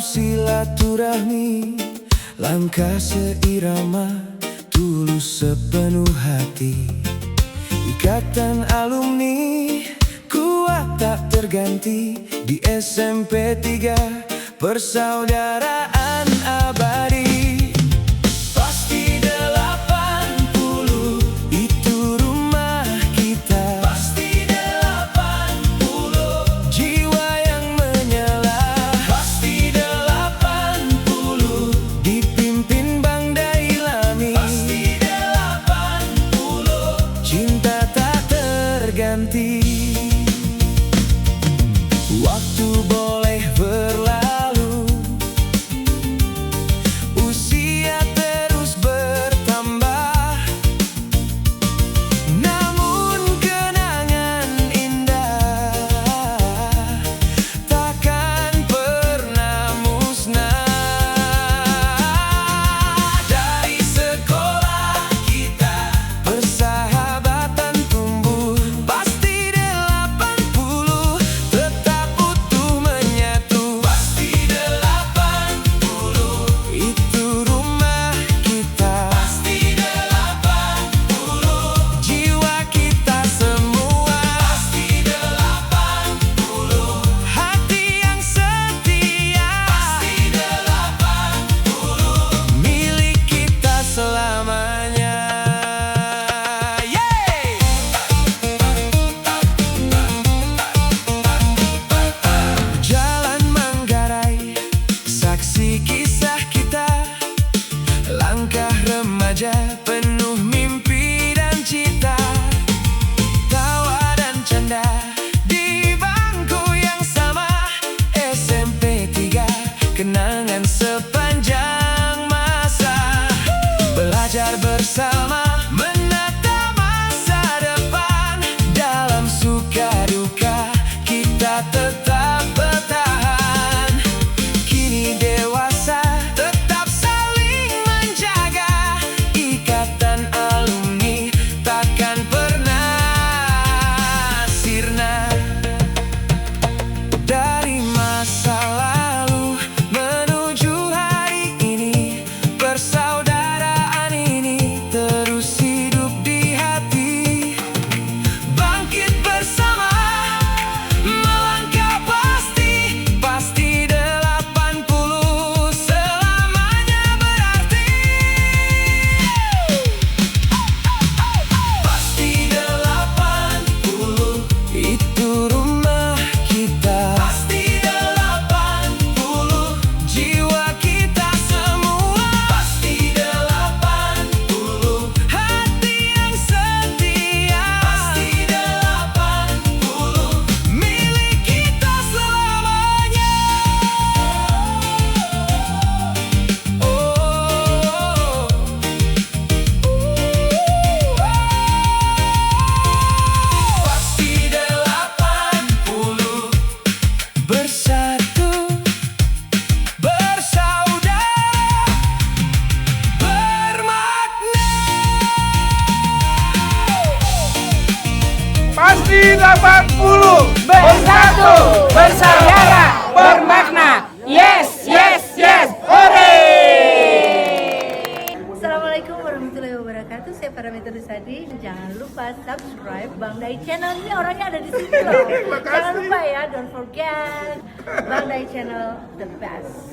silaturahmi, langkah seirama, tulus sepenuh hati. Ikatan alumni kuat tak terganti, di SMP 3 persaudaraan abadi. Pasti 80 itu rumah kita. Pasti 80 jiwa yang menyala. Pasti 80 dipimpin Bang Dailami. Pasti 80 cinta tak terganti. Waktu boleh berlalu, usia terus bertambah, namun kenangan indah takkan pernah musnah. Dari sekolah kita persahabatan tumbuh. Pasti 80 tetap utuh menyatu. Pasti 80 itu rumah kita. Pasti 80 jiwa kita semua. Pasti 80 hati yang setia. Pasti 80 milik kita selamanya. Yeay! Jalan Manggarai, saksi kisah kita. Langkah remaja penuh mimpi dan cita. Tawa dan canda di bangku yang sama. SMP 3 kenangan sepanjang masa. Belajar bersama, menata masa depan. Dalam suka duka kita tetap bertahan. Kini dewasa, tetap saling menjaga. Ikatan alumni takkan pernah sirna. Dari masa lalu menuju hari ini, persaudaraan ini terus hidup di hati. Bangkit bersama, melangkah pasti. Pasti 80 selamanya berarti. Pasti 80 itu rumah kita. Pasti 80 jiwa kita semua. Pasti 80 hati yang setia. Pasti 80 milik kita selamanya. Pasti 80 bersatu, bersaudara, bermakna. Pasti 80 bersatu, bersaudara, bermakna. Yes, yes, yes, hore! Assalamualaikum warahmatullahi wabarakatuh. Saya Parameter Rusadi. Jangan lupa subscribe Bang Dai Channel. Ini orangnya ada di sini loh. Jangan lupa ya, don't forget Bang Dai Channel, the best.